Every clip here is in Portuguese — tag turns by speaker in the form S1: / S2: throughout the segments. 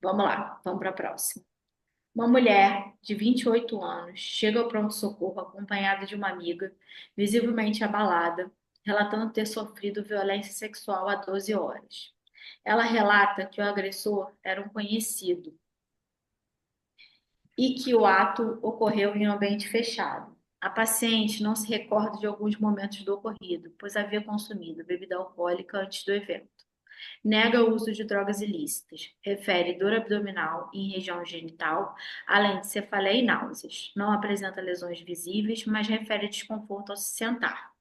S1: Vamos lá, vamos para a próxima. Uma mulher de 28 anos chega ao pronto-socorro acompanhada de uma amiga, visivelmente abalada, relatando ter sofrido violência sexual há 12 horas. Ela relata que o agressor era um conhecido e que o ato ocorreu em um ambiente fechado. A paciente não se recorda de alguns momentos do ocorrido, pois havia consumido bebida alcoólica antes do evento. Nega o uso de drogas ilícitas. Refere dor abdominal e em região genital, além de cefaleia e náuseas. Não apresenta lesões visíveis, mas refere desconforto ao se sentar.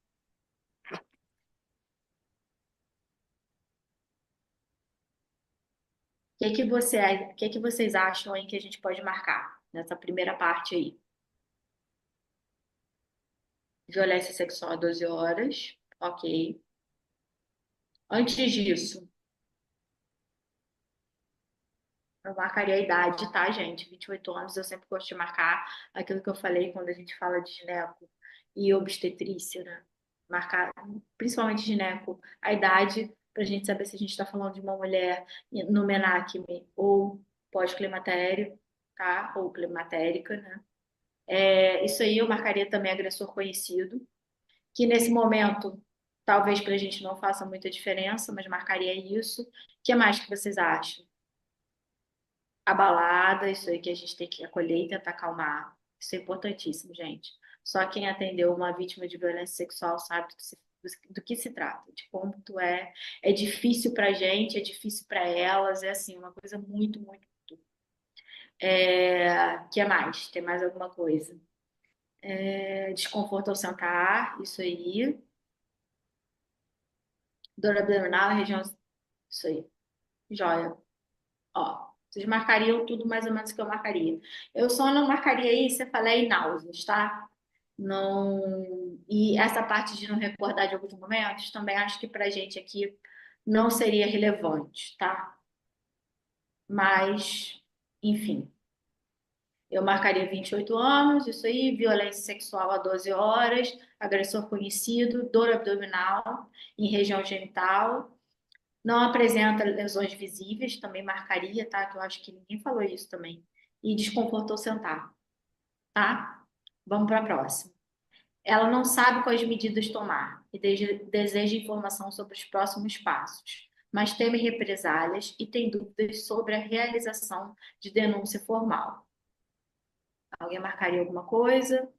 S1: O que que vocês acham aí que a gente pode marcar nessa primeira parte aí? Violência sexual a 12 horas. Ok. Antes disso, eu marcaria a idade, tá, gente? 28 anos, eu sempre gosto de marcar aquilo que eu falei quando a gente fala de gineco e obstetrícia, né? Marcar, principalmente gineco, a idade, pra gente saber se a gente está falando de uma mulher no menarque ou pós-climatério, tá? Ou climatérica, né? Isso aí eu marcaria também agressor conhecido, que nesse momento talvez pra gente não faça muita diferença, mas marcaria isso. O que mais que vocês acham? Abalada, isso aí que a gente tem que acolher e tentar acalmar. Isso é importantíssimo, gente. Só quem atendeu uma vítima de violência sexual sabe do que se trata, de como tu é. É difícil pra gente, é difícil pra elas, é assim, uma coisa muito, muito. Que mais? Tem mais alguma coisa? Desconforto ao sentar, isso aí. Dor abdominal, região. Isso aí. Joia. Ó, vocês marcariam tudo mais ou menos que eu marcaria. Eu só não marcaria aí, você falei náuseas, tá? Não. E essa parte de não recordar de alguns momentos, também acho que pra gente aqui não seria relevante, tá? Mas, enfim, eu marcaria 28 anos, isso aí, violência sexual a 12 horas, agressor conhecido, dor abdominal em região genital. Não apresenta lesões visíveis, também marcaria, tá? Que eu acho que ninguém falou isso também. E desconforto ao sentar, tá? Vamos para a próxima. Ela não sabe quais medidas tomar e deseja informação sobre os próximos passos, mas teme represálias e tem dúvidas sobre a realização de denúncia formal. Alguém marcaria alguma coisa?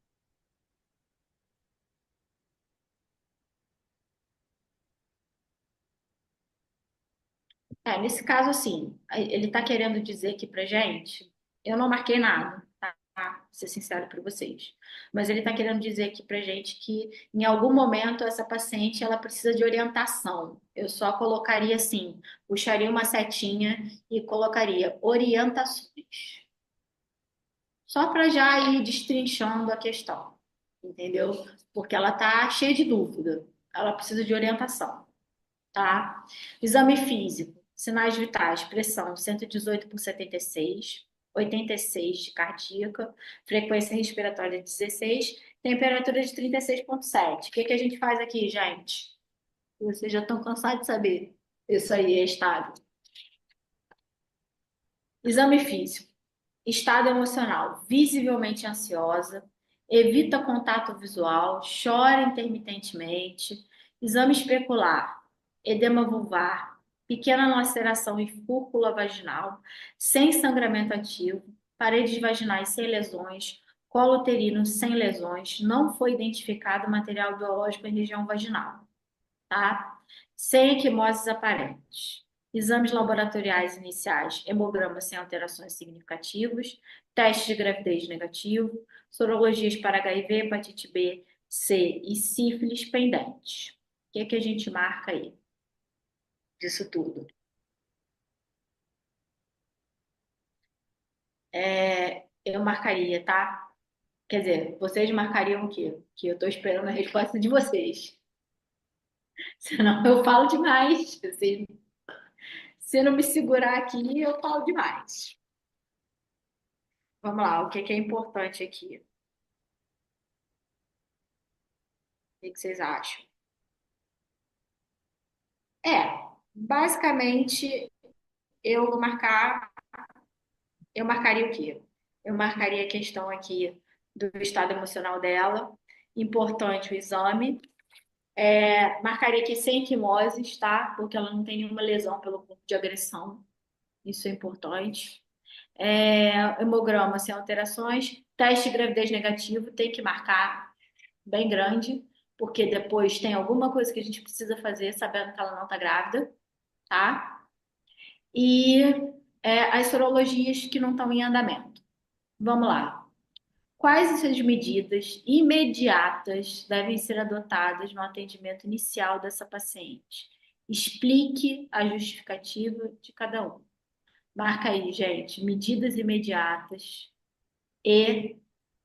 S1: Nesse caso, assim, ele está querendo dizer aqui pra gente, eu não marquei nada, tá? Pra ser sincero para vocês. Mas ele está querendo dizer aqui pra gente que em algum momento essa paciente ela precisa de orientação. Eu só colocaria assim, puxaria uma setinha e colocaria orientações. Só para já ir destrinchando a questão, entendeu? Porque ela tá cheia de dúvida. Ela precisa de orientação, tá? Exame físico, sinais vitais, pressão 118 por 76, 86 de cardíaca, frequência respiratória 16, temperatura de 36,7. O que que a gente faz aqui, gente? Vocês já estão cansados de saber. Isso aí é estável. Exame físico, estado emocional, visivelmente ansiosa, evita contato visual, chora intermitentemente, exame especular, edema vulvar, pequena laceração e fúrcula vaginal, sem sangramento ativo, paredes vaginais sem lesões, colo uterino sem lesões, não foi identificado material biológico em região vaginal, tá? Sem equimoses aparentes. Exames laboratoriais iniciais, hemograma sem alterações significativas, teste de gravidez negativo, sorologias para HIV, hepatite B, C e sífilis pendentes. O que é que a gente marca aí disso tudo? Eu marcaria, tá? Quer dizer, vocês marcariam o quê? Que eu tô esperando a resposta de vocês. Senão eu falo demais. Se não me segurar aqui, eu falo demais. Vamos lá, o que que é importante aqui? O que que vocês acham? Basicamente, eu vou marcar, eu marcaria o quê? Eu marcaria a questão aqui do estado emocional dela, importante o exame. Marcaria aqui sem equimoses, tá? Porque ela não tem nenhuma lesão pelo corpo de agressão, isso é importante. Hemograma sem alterações, teste de gravidez negativo, tem que marcar bem grande, porque depois tem alguma coisa que a gente precisa fazer sabendo que ela não está grávida, tá? E as sorologias que não estão em andamento. Vamos lá. Quais essas medidas imediatas devem ser adotadas no atendimento inicial dessa paciente? Explique a justificativa de cada um. Marca aí, gente, medidas imediatas e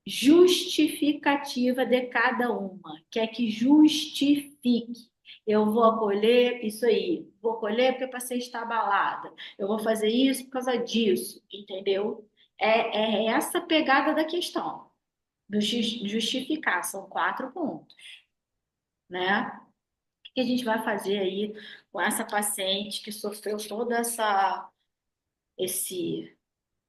S1: justificativa de cada uma. Quer que justifique. Eu vou acolher isso aí. Vou acolher porque a paciente está abalada. Eu vou fazer isso por causa disso, entendeu? É essa pegada da questão. Do justificar, são 4 pontos, né? O que a gente vai fazer aí com essa paciente que sofreu toda esse,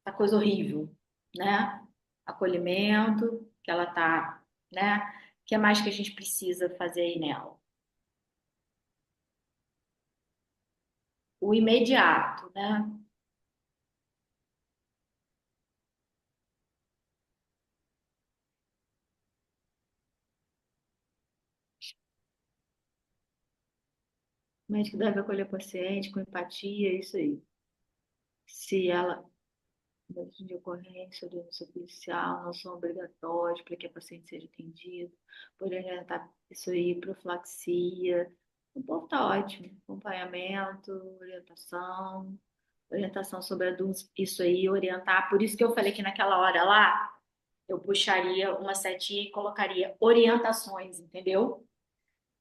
S1: essa coisa horrível, né? Acolhimento, que ela tá, né? O que mais que a gente precisa fazer aí nela? O imediato, né? O médico deve acolher o paciente com empatia, isso aí. Se ela boletim de ocorrência, denúncia policial, não são obrigatórios para que a paciente seja atendida, porém orientar isso aí, profilaxia. O povo tá ótimo, acompanhamento, orientação sobre adultos, isso aí, orientar. Por isso que eu falei que naquela hora lá, eu puxaria uma setinha e colocaria orientações, entendeu?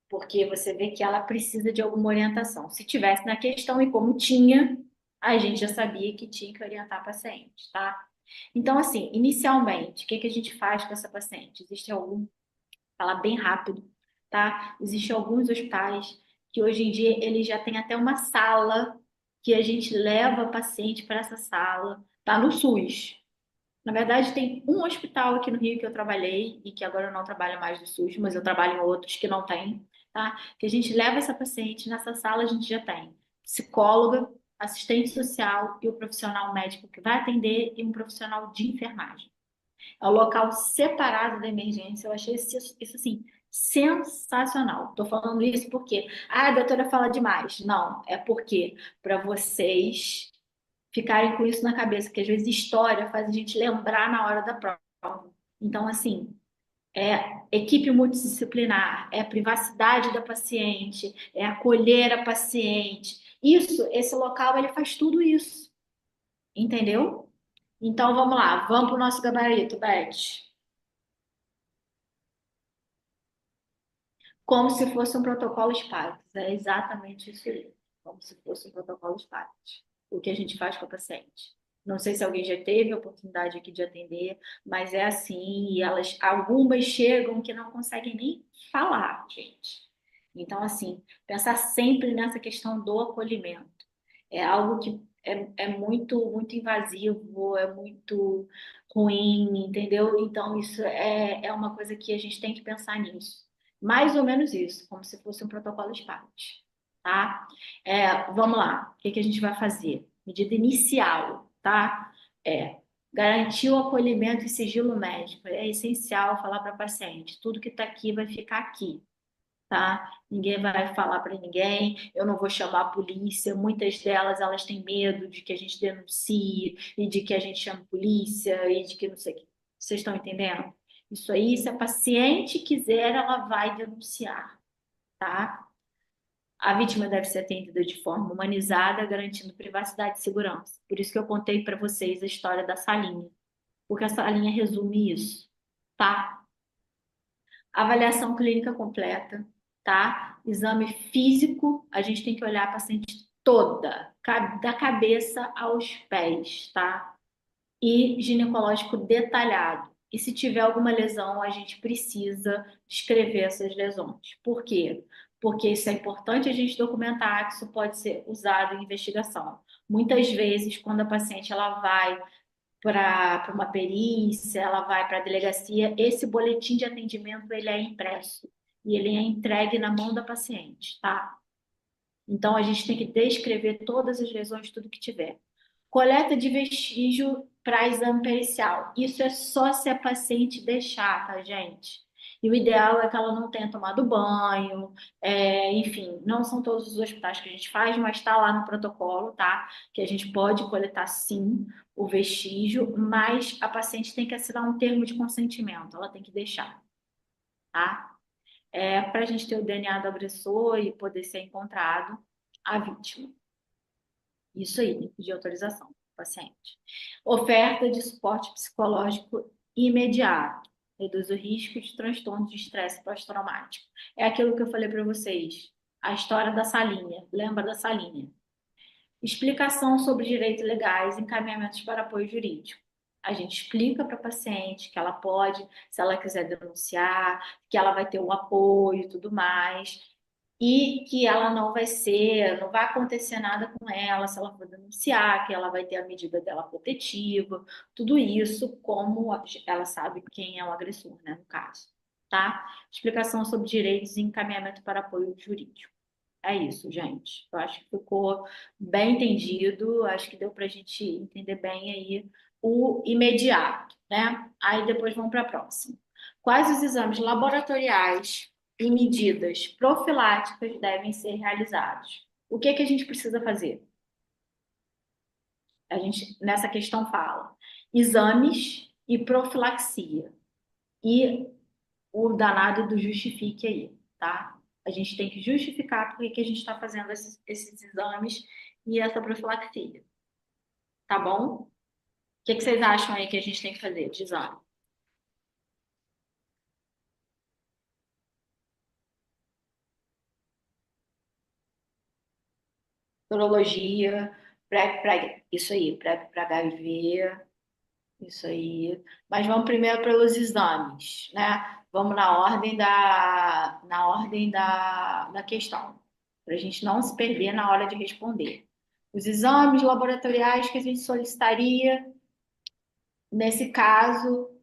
S1: Porque você vê que ela precisa de alguma orientação. Se tivesse na questão e como tinha, a gente já sabia que tinha que orientar a paciente, tá? Então, assim, inicialmente, o que que a gente faz com essa paciente? Existe algum, falar bem rápido, tá? Existem alguns hospitais que hoje em dia ele já tem até uma sala que a gente leva a paciente para essa sala, tá no SUS. Na verdade, tem um hospital aqui no Rio que eu trabalhei e que agora eu não trabalho mais do SUS, mas eu trabalho em outros que não tem, tá? Que a gente leva essa paciente nessa sala, a gente já tem psicóloga, assistente social e o profissional médico que vai atender e um profissional de enfermagem. É um local separado da emergência. Eu achei isso assim, sensacional. Tô falando isso porque, a doutora fala demais. Não, é porque para vocês ficarem com isso na cabeça, que às vezes história faz a gente lembrar na hora da prova. Então, assim, equipe multidisciplinar, é a privacidade da paciente, é acolher a paciente. Isso, esse local, ele faz tudo isso, entendeu? Então, vamos lá, vamos para o nosso gabarito, Beth. Como se fosse um protocolo SPARTAS. É exatamente isso aí. Como se fosse um protocolo SPARTAS. O que a gente faz com a paciente. Não sei se alguém já teve a oportunidade aqui de atender, mas é assim, e elas, algumas chegam que não conseguem nem falar, gente. Então, assim, pensar sempre nessa questão do acolhimento. É algo que é muito, muito invasivo, é muito ruim, entendeu? Então, isso é uma coisa que a gente tem que pensar nisso. Mais ou menos isso, como se fosse um protocolo SPART, tá? Vamos lá, o que que a gente vai fazer? Medida inicial, tá? Garantir o acolhimento e sigilo médico. É essencial falar para a paciente, tudo que está aqui vai ficar aqui, tá? Ninguém vai falar para ninguém, eu não vou chamar a polícia. Muitas delas, elas têm medo de que a gente denuncie e de que a gente chame a polícia e de que não sei o que. Vocês estão entendendo? Isso aí, se a paciente quiser, ela vai denunciar, tá? A vítima deve ser atendida de forma humanizada, garantindo privacidade e segurança. Por isso que eu contei para vocês a história da salinha, porque a salinha resume isso, tá? Avaliação clínica completa, tá? Exame físico, a gente tem que olhar a paciente toda, da cabeça aos pés, tá? E ginecológico detalhado. E se tiver alguma lesão, a gente precisa descrever essas lesões. Por quê? Porque isso é importante a gente documentar que isso pode ser usado em investigação. Muitas vezes, quando a paciente ela vai para uma perícia, ela vai para a delegacia, esse boletim de atendimento ele é impresso e ele é entregue na mão da paciente, tá? Então a gente tem que descrever todas as lesões, tudo que tiver. Coleta de vestígio para exame pericial. Isso é só se a paciente deixar, tá, gente? E o ideal é que ela não tenha tomado banho, enfim, não são todos os hospitais que a gente faz, mas está lá no protocolo, tá? Que a gente pode coletar sim o vestígio, mas a paciente tem que assinar um termo de consentimento, ela tem que deixar, tá? Para a gente ter o DNA do agressor e poder ser encontrado a vítima. Isso aí, tem que pedir autorização do paciente. Oferta de suporte psicológico imediato. Reduz o risco de transtorno de estresse pós-traumático. É aquilo que eu falei para vocês. A história da salinha. Lembra da salinha? Explicação sobre direitos legais e encaminhamentos para apoio jurídico. A gente explica para a paciente que ela pode, se ela quiser denunciar, que ela vai ter o apoio e tudo mais e que ela não vai acontecer nada com ela se ela for denunciar, que ela vai ter a medida dela protetiva, tudo isso como ela sabe quem é o agressor, né, no caso, tá? Explicação sobre direitos e encaminhamento para apoio jurídico. É isso, gente. Eu acho que ficou bem entendido, acho que deu para a gente entender bem aí o imediato, né? Aí depois vamos para a próxima. Quais os exames laboratoriais e medidas profiláticas devem ser realizados? O que é que a gente precisa fazer? A gente nessa questão fala exames e profilaxia. E o danado do justifique aí, tá? A gente tem que justificar por que a gente está fazendo esses exames e essa profilaxia, tá bom? O que vocês acham aí que a gente tem que fazer de exame? Sorologia, isso aí, para HIV, isso aí. Mas vamos primeiro pelos exames, né? Vamos na ordem da questão, para a gente não se perder na hora de responder. Os exames laboratoriais que a gente solicitaria, nesse caso,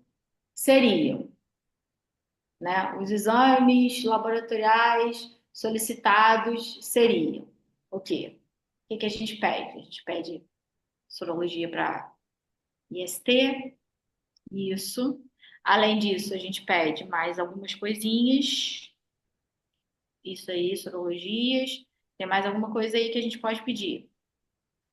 S1: seriam, né? Os exames laboratoriais solicitados seriam o quê? O que que a gente pede? A gente pede sorologia para IST, isso. Além disso, a gente pede mais algumas coisinhas. Isso aí, sorologias. Tem mais alguma coisa aí que a gente pode pedir.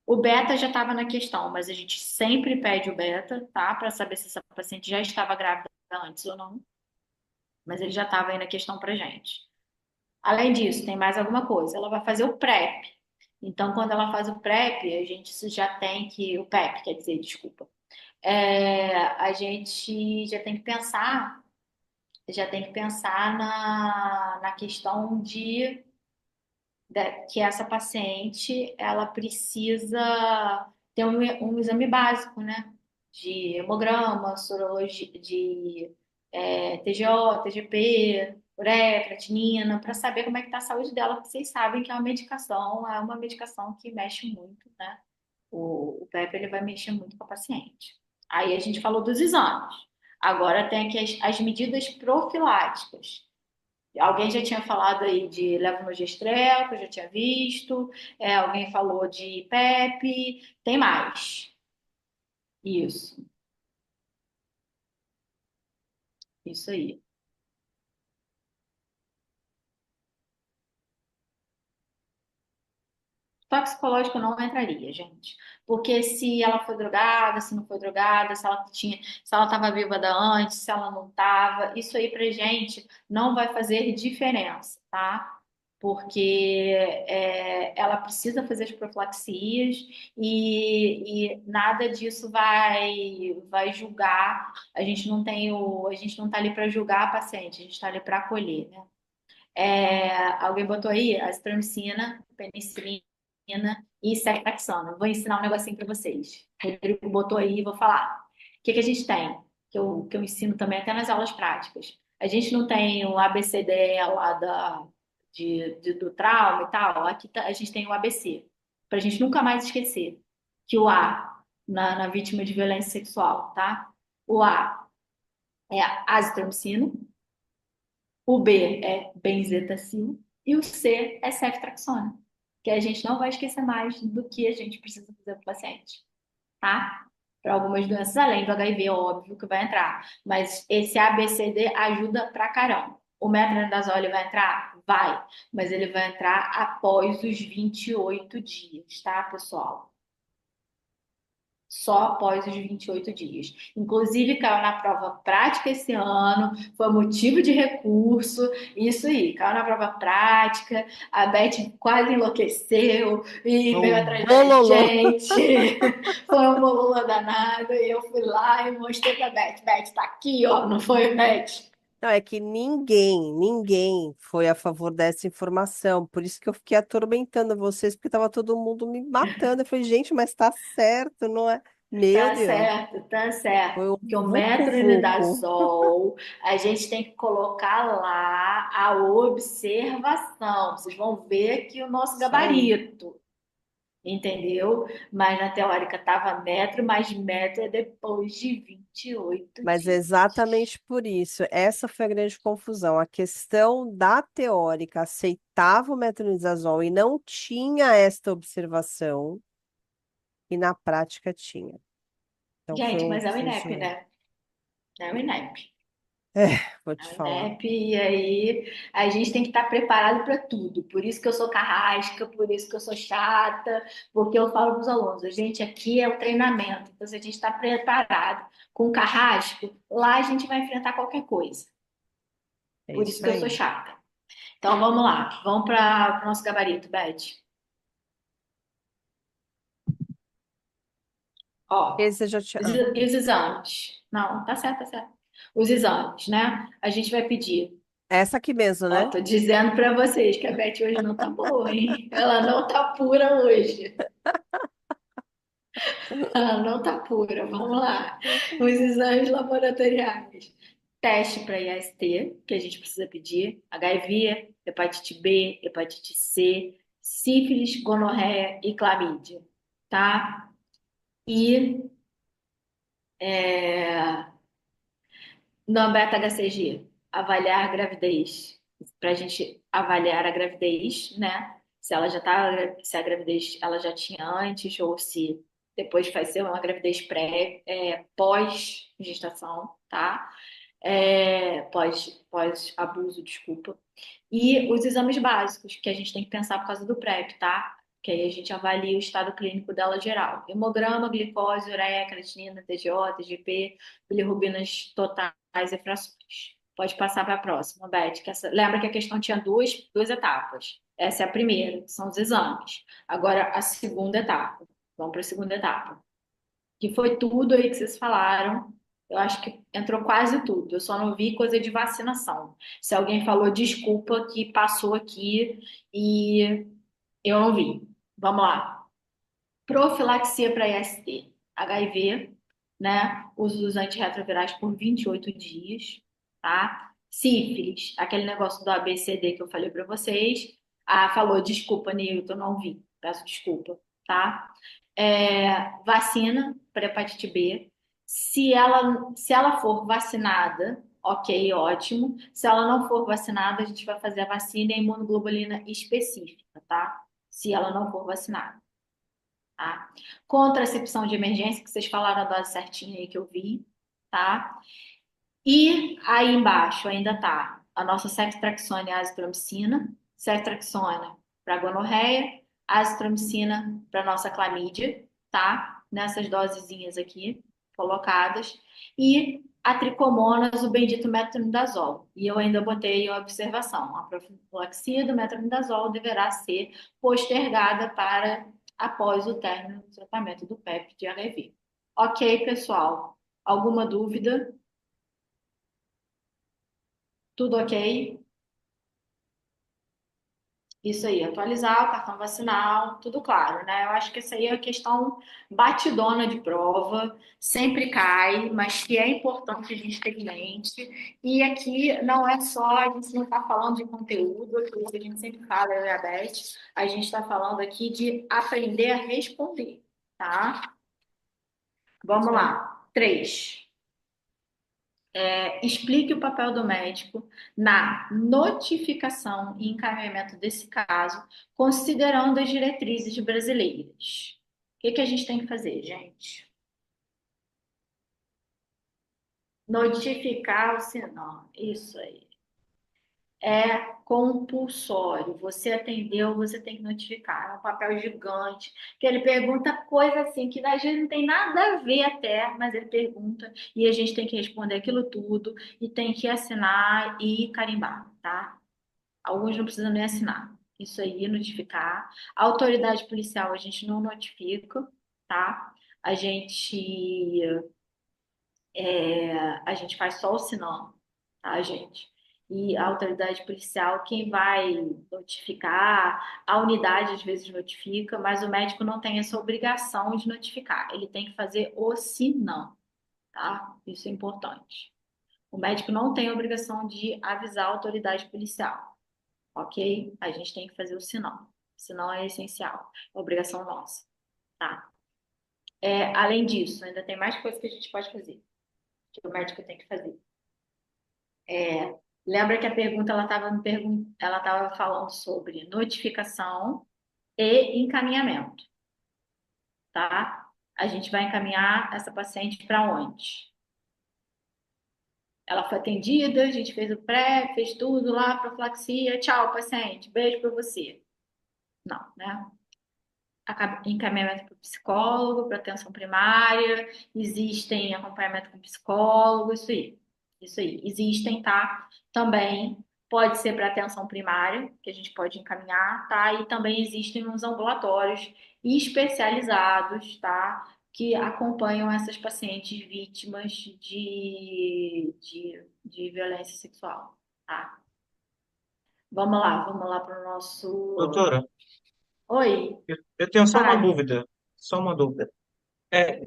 S1: O beta já estava na questão, mas a gente sempre pede o beta, tá? Para saber se essa paciente já estava grávida antes ou não. Mas ele já estava aí na questão pra gente. Além disso, tem mais alguma coisa. Ela vai fazer o PrEP. Então, quando ela faz o PrEP, a gente já tem que. O PEP, quer dizer, desculpa. A gente já tem que pensar na questão que essa paciente ela precisa ter um exame básico, né? De hemograma, sorologia, de TGO, TGP, ureia, creatinina, para saber como é que está a saúde dela, porque vocês sabem que é uma medicação que mexe muito, né? O PEP ele vai mexer muito com a paciente. Aí a gente falou dos exames. Agora tem aqui as medidas profiláticas. Alguém já tinha falado aí de levonorgestrel, que eu já tinha visto. Alguém falou de PEP. Tem mais. Isso, isso aí. Toxicológico não entraria, gente. Porque se ela foi drogada, se não foi drogada, se ela estava bêbada antes, se ela não estava, isso aí pra gente não vai fazer diferença, tá? Porque ela precisa fazer as profilaxias e nada disso vai julgar. A gente não tá ali para julgar a paciente, a gente está ali para acolher, né? Alguém botou aí azitromicina, penicilina e ceftriaxona. Vou ensinar um negocinho para vocês. O Rodrigo botou aí e vou falar. O que que a gente tem? Que eu ensino também até nas aulas práticas. A gente não tem o ABCD lá do trauma e tal. Aqui a gente tem o ABC, para a gente nunca mais esquecer. que o A na vítima de violência sexual, tá? O A é a azitromicina, o B é benzetacil e o C é ceftriaxona, que a gente não vai esquecer mais do que a gente precisa fazer para o paciente, tá? Para algumas doenças, além do HIV, óbvio que vai entrar. Mas esse ABCD ajuda pra caramba. O metronidazole vai entrar? Vai. Mas ele vai entrar após os 28 dias, tá, pessoal? Só após os 28 dias. Inclusive, caiu na prova prática esse ano, foi motivo de recurso, isso aí, caiu na prova prática, a Beth quase enlouqueceu e
S2: Foi
S1: veio
S2: um
S1: atrás da
S2: bololô.
S1: gente. Foi uma lula danada e eu fui lá e mostrei pra Beth. Beth, tá aqui, ó, não foi, Beth?
S2: Não, é que ninguém foi a favor dessa informação. Por isso que eu fiquei atormentando vocês, porque estava todo mundo me matando. Eu falei, gente, mas tá certo, não é? Meu
S1: Tá
S2: Deus,
S1: certo, tá certo.
S2: foi um
S1: Porque o
S2: vucu-vucu.
S1: metronidazol, a gente tem que colocar lá a observação. Vocês vão ver aqui o nosso
S2: Isso aí.
S1: gabarito, entendeu? Mas na teórica tava metro, mas metro é depois de 28
S2: Mas é
S1: dias.
S2: exatamente por isso, essa foi a grande confusão. A questão da teórica aceitava o metronidazol e não tinha esta observação, e na prática tinha. Então foi
S1: Gente,
S2: um
S1: mas é o INEP,
S2: fuzuê.
S1: né? É o INEP.
S2: É, vou
S1: É
S2: te
S1: o
S2: falar.
S1: INEP, e aí a gente tem que estar preparado para tudo. Por isso que eu sou carrasca, por isso que eu sou chata, porque eu falo para os alunos, a gente aqui é o treinamento. Então, se a gente está preparado com carrasco, lá a gente vai enfrentar qualquer coisa.
S2: É
S1: Por isso
S2: isso
S1: que eu sou
S2: aí.
S1: chata. Então, vamos lá. Vamos para o nosso gabarito, Beth. Ó,
S2: Esse eu já tinha.
S1: e os exames? Não, tá certo, tá certo. Os exames, né? A gente vai pedir.
S2: Essa aqui mesmo,
S1: Ó,
S2: né?
S1: tô dizendo pra vocês que a Beth hoje não tá boa, hein? Ela não tá pura hoje. Ela não tá pura. Vamos lá. Os exames laboratoriais. Teste para IST, que a gente precisa pedir. HIV, hepatite B, hepatite C, sífilis, gonorreia e clamídia, tá? E no beta-HCG, avaliar gravidez. Para a gente avaliar a gravidez, né? Se ela já tá, se a gravidez ela já tinha antes ou se depois vai ser uma gravidez pós-gestação, tá? Pós abuso, desculpa. E os exames básicos que a gente tem que pensar por causa do PrEP, tá? Que aí a gente avalia o estado clínico dela geral. Hemograma, glicose, ureia, creatinina, TGO, TGP, bilirrubinas totais e frações. Pode passar para a próxima, Beth. Lembra que a questão tinha duas etapas. Essa é a primeira, que são os exames. Agora, a segunda etapa. Vamos para a segunda etapa. Que foi tudo aí que vocês falaram. Eu acho que entrou quase tudo. Eu só não vi coisa de vacinação. Se alguém falou desculpa que passou aqui e eu não vi. Vamos lá. Profilaxia para IST, HIV, né? Uso dos antirretrovirais por 28 dias, tá? Sífilis, aquele negócio do ABCD que eu falei para vocês. Ah, falou, desculpa, Nilton, não vi. Peço desculpa, tá? Vacina para hepatite B. Se ela for vacinada, ok, ótimo. Se ela não for vacinada, a gente vai fazer a vacina e a imunoglobulina específica, tá? Se ela não for vacinada. Tá? Contracepção de emergência, que vocês falaram a dose certinha aí que eu vi, tá? E aí embaixo ainda tá a nossa ceftriaxona e azitromicina, ceftriaxona para gonorreia, azitromicina para nossa clamídia, tá? Nessas dosezinhas aqui colocadas. E a tricomonas, o bendito metronidazol. E eu ainda botei a observação. A profilaxia do metronidazol deverá ser postergada para após o término do tratamento do PEP de HIV. Ok, pessoal? Alguma dúvida? Tudo ok? Isso aí, atualizar o cartão vacinal, tudo claro, né? Eu acho que essa aí é a questão batidona de prova, sempre cai, mas que é importante a gente ter em mente. E aqui não é só, a gente não está falando de conteúdo, aquilo que a gente sempre fala, eu e a Beth, a gente está falando aqui de aprender a responder. tá? Vamos
S2: Sim.
S1: lá. 3. Explique o papel do médico na notificação e encaminhamento desse caso, considerando as diretrizes brasileiras. O que que a gente tem que fazer, gente? Notificar o sinal. Isso aí. É compulsório. Você atendeu, você tem que notificar. É um papel gigante, que ele pergunta coisa assim que às vezes não tem nada a ver até, mas ele pergunta e a gente tem que responder aquilo tudo e tem que assinar e carimbar, tá? Alguns não precisam nem assinar. Isso aí, notificar. A autoridade policial a gente não notifica, tá? A gente a gente faz só o sinal, tá, gente? E a autoridade policial, quem vai notificar, a unidade às vezes notifica, mas o médico não tem essa obrigação de notificar. Ele tem que fazer o sinal, tá? Isso é importante. O médico não tem a obrigação de avisar a autoridade policial, ok? A gente tem que fazer o sinal. O sinal é essencial, é obrigação nossa, tá? Além disso, ainda tem mais coisas que a gente pode fazer, que o médico tem que fazer. Lembra que a pergunta ela estava falando sobre notificação e encaminhamento, tá? A gente vai encaminhar essa paciente para onde? Ela foi atendida, a gente fez o pré, fez tudo lá, profilaxia, tchau, paciente, beijo para você. Não, né? Encaminhamento para o psicólogo, para atenção primária, existem acompanhamento com psicólogo, isso aí. Isso aí. Existem, tá? Também pode ser para atenção primária, que a gente pode encaminhar, tá? E também existem uns ambulatórios especializados, tá? Que acompanham essas pacientes vítimas de violência sexual, tá? Vamos lá para o nosso.
S3: Doutora,
S1: Oi,
S3: eu tenho só uma
S1: fale.
S3: dúvida, só uma dúvida.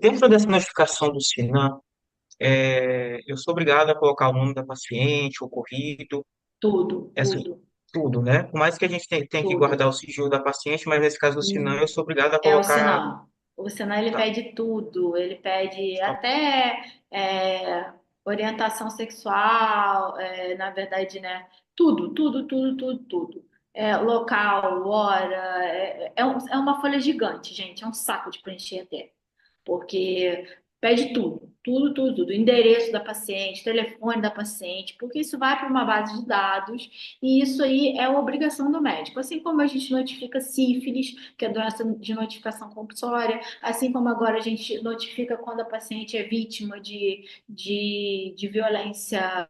S3: Dentro dessa notificação do Sinan, eu sou obrigado a colocar o nome da paciente, o ocorrido,
S1: Tudo,
S3: essa,
S1: tudo,
S3: tudo, né? Por mais que a gente tenha que
S1: tudo.
S3: guardar o sigilo da paciente, mas nesse caso do Sinan, eu sou obrigado a
S1: É o
S3: colocar.
S1: Sinan. O Sinan ele
S3: Tá,
S1: pede tudo, ele pede
S3: só-
S1: até orientação sexual, na verdade, né? Tudo, tudo, tudo, tudo, tudo. Local, hora, é uma folha gigante, gente, é um saco de preencher até porque pede tudo, tudo, tudo, tudo, endereço da paciente, telefone da paciente, porque isso vai para uma base de dados e isso aí é obrigação do médico. Assim como a gente notifica sífilis, que é doença de notificação compulsória, assim como agora a gente notifica quando a paciente é vítima de violência.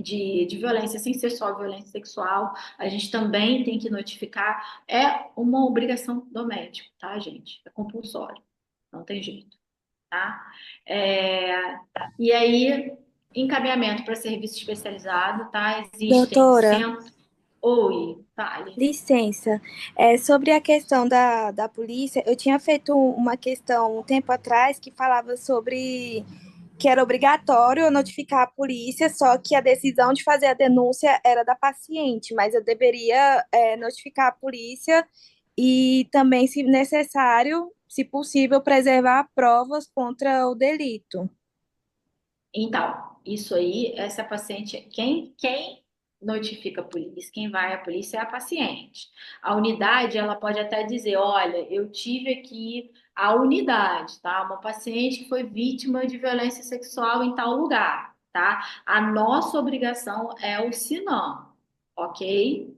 S1: De violência sem ser só violência sexual, a gente também tem que notificar. É uma obrigação do médico, tá, gente? É compulsório, não tem jeito, tá? É, e aí, encaminhamento para serviço especializado, tá? Existem
S4: Doutora,
S1: centros. Oi, fale.
S4: licença. Sobre a questão da polícia, eu tinha feito uma questão um tempo atrás que falava sobre que era obrigatório eu notificar a polícia, só que a decisão de fazer a denúncia era da paciente, mas eu deveria, notificar a polícia e também, se necessário, se possível, preservar provas contra o delito.
S1: Então, isso aí, essa paciente, quem notifica a polícia, quem vai à polícia é a paciente. A unidade, ela pode até dizer, olha, eu tive aqui a unidade, tá? Uma paciente que foi vítima de violência sexual em tal lugar, tá? A nossa obrigação é o SINAM, ok?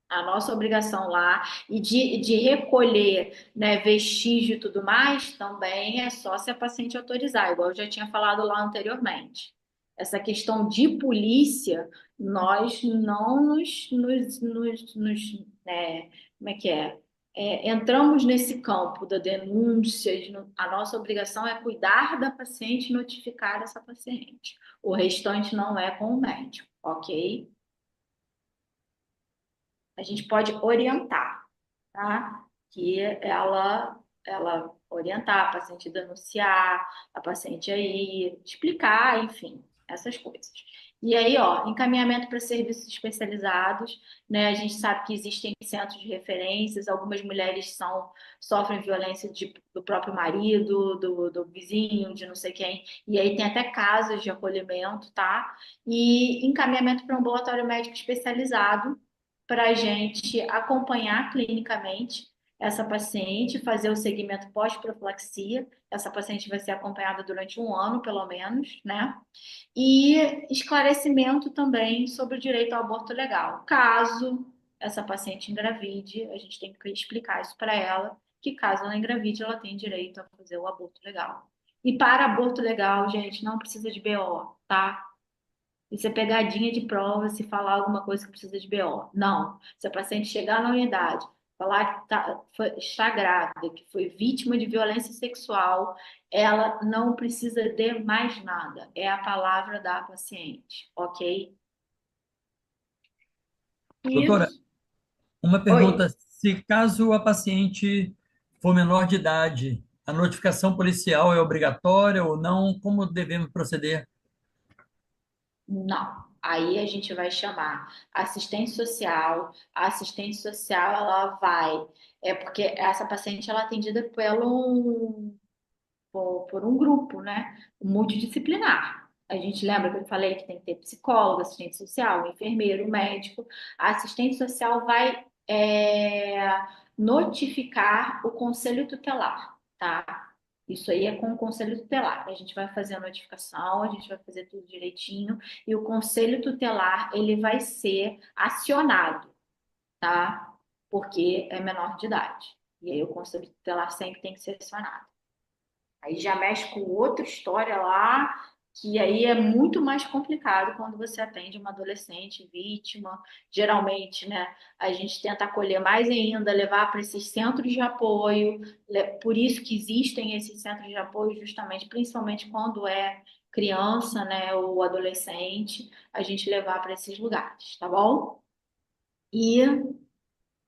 S1: A nossa obrigação lá e de recolher, né, vestígio e tudo mais, também é só se a paciente autorizar, igual eu já tinha falado lá anteriormente. Essa questão de polícia, nós não como é que é? Entramos nesse campo da denúncia, a nossa obrigação é cuidar da paciente e notificar essa paciente. O restante não é com o médico, ok? A gente pode orientar, tá? Que ela orientar a paciente denunciar, a paciente aí explicar, enfim, essas coisas. E aí, ó, encaminhamento para serviços especializados, né? A gente sabe que existem centros de referências, algumas mulheres sofrem violência do próprio marido, do vizinho, de não sei quem, e aí tem até casas de acolhimento, tá? E encaminhamento para um ambulatório médico especializado para a gente acompanhar clinicamente essa paciente, fazer o segmento pós-profilaxia. Essa paciente vai ser acompanhada durante um ano, pelo menos, né? E esclarecimento também sobre o direito ao aborto legal. Caso essa paciente engravide, a gente tem que explicar isso para ela, que caso ela engravide, ela tem direito a fazer o aborto legal. E para aborto legal, gente, não precisa de BO, tá? Isso é pegadinha de prova se falar alguma coisa que precisa de BO. Não. Se a paciente chegar na unidade, falar que está grávida, que foi vítima de violência sexual, ela não precisa de mais nada. É a palavra da paciente, ok?
S5: Doutora,
S1: Isso.
S5: uma
S1: Oi.
S5: pergunta: se caso a paciente for menor de idade, a notificação policial é obrigatória ou não? Como devemos proceder?
S1: Não. Aí a gente vai chamar assistente social. A assistente social, ela vai. É porque essa paciente ela é atendida por um grupo, né? Multidisciplinar. A gente lembra que eu falei que tem que ter psicólogo, assistente social, enfermeiro, médico. A assistente social vai notificar o conselho tutelar, tá? Isso aí é com o conselho tutelar. A gente vai fazer a notificação, a gente vai fazer tudo direitinho e o conselho tutelar ele vai ser acionado, tá? Porque é menor de idade. E aí o conselho tutelar sempre tem que ser acionado. Aí já mexe com outra história lá, que aí é muito mais complicado quando você atende uma adolescente vítima. Geralmente, né, a gente tenta acolher mais ainda, levar para esses centros de apoio. Por isso que existem esses centros de apoio, justamente, principalmente quando é criança, né, ou adolescente, a gente levar para esses lugares, tá bom? E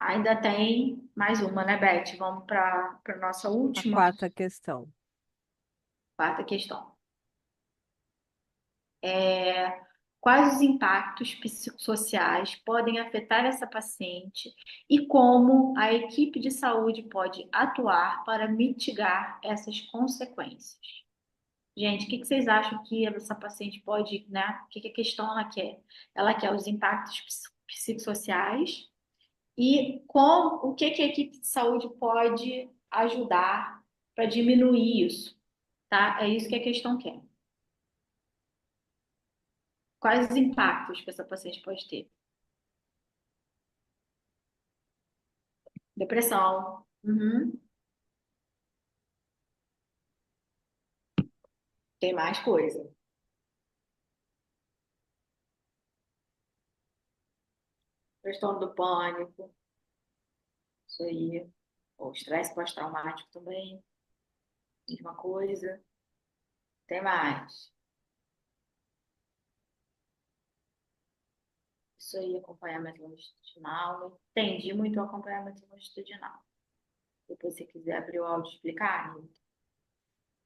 S1: ainda tem mais uma, né, Beth? Vamos para nossa
S2: A
S1: última,
S2: quarta questão.
S1: quarta questão. Quais os impactos psicossociais podem afetar essa paciente e como a equipe de saúde pode atuar para mitigar essas consequências? Gente, o que vocês acham que essa paciente pode, né? O que a questão ela quer? Ela quer os impactos psicossociais e o que a equipe de saúde pode ajudar para diminuir isso, tá? É isso que a questão quer. Quais os impactos que essa paciente pode ter? Depressão. Uhum. Tem mais coisa. Transtorno do pânico. Isso aí. O estresse pós-traumático também. Mesma coisa. Tem mais. Isso aí, acompanhamento longitudinal. Não entendi muito o acompanhamento longitudinal. Depois, se quiser abrir o áudio e explicar, Nilton.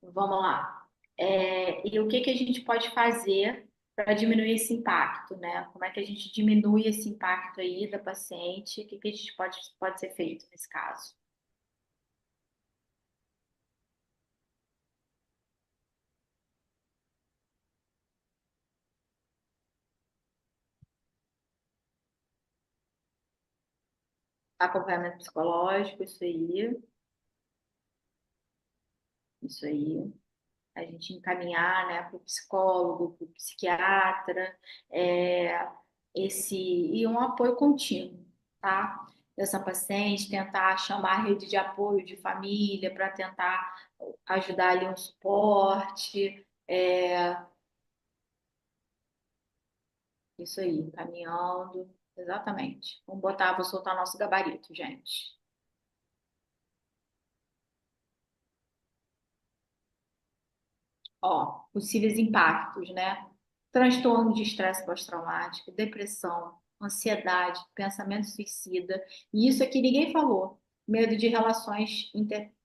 S1: Vamos lá. E o que a gente pode fazer para diminuir esse impacto, né? Como é que a gente diminui esse impacto aí da paciente? O que a gente pode ser feito nesse caso? Acompanhamento psicológico, isso aí. Isso aí. A gente encaminhar, né, para o psicólogo, para o psiquiatra, é, e um apoio contínuo, tá? Dessa paciente, tentar chamar a rede de apoio de família para tentar ajudar ali um suporte, isso aí, caminhando, exatamente. Vou soltar nosso gabarito, gente. Ó, possíveis impactos, né? Transtorno de estresse pós-traumático, depressão, ansiedade, pensamento suicida. E isso aqui ninguém falou. Medo de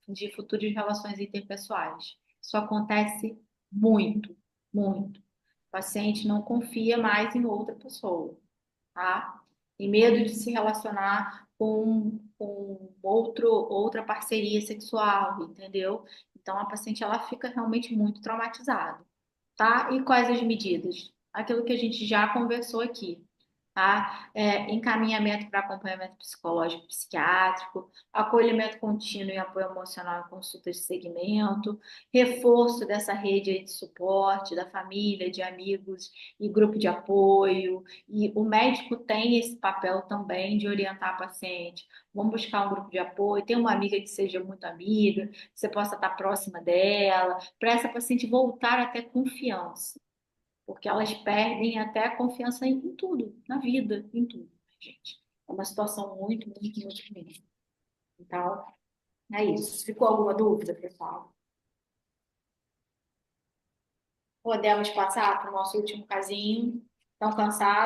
S1: de futuras relações interpessoais. Isso acontece muito, muito. O paciente não confia mais em outra pessoa, tá? E medo de se relacionar com outra parceria sexual, entendeu? Então, a paciente, ela fica realmente muito traumatizada, tá? E quais as medidas? Aquilo que a gente já conversou aqui, tá? Encaminhamento para acompanhamento psicológico, psiquiátrico, acolhimento contínuo e apoio emocional em consultas de segmento, reforço dessa rede aí de suporte da família, de amigos e grupo de apoio. E o médico tem esse papel também de orientar a paciente. Vamos buscar um grupo de apoio, tem uma amiga que seja muito amiga, que você possa estar próxima dela, para essa paciente voltar a ter confiança, porque elas perdem até a confiança em tudo, na vida, em tudo, gente. É uma situação muito, muito, muito ruim. Então, é isso. Ficou alguma dúvida, pessoal? Podemos passar para o nosso último casinho. Estão cansados?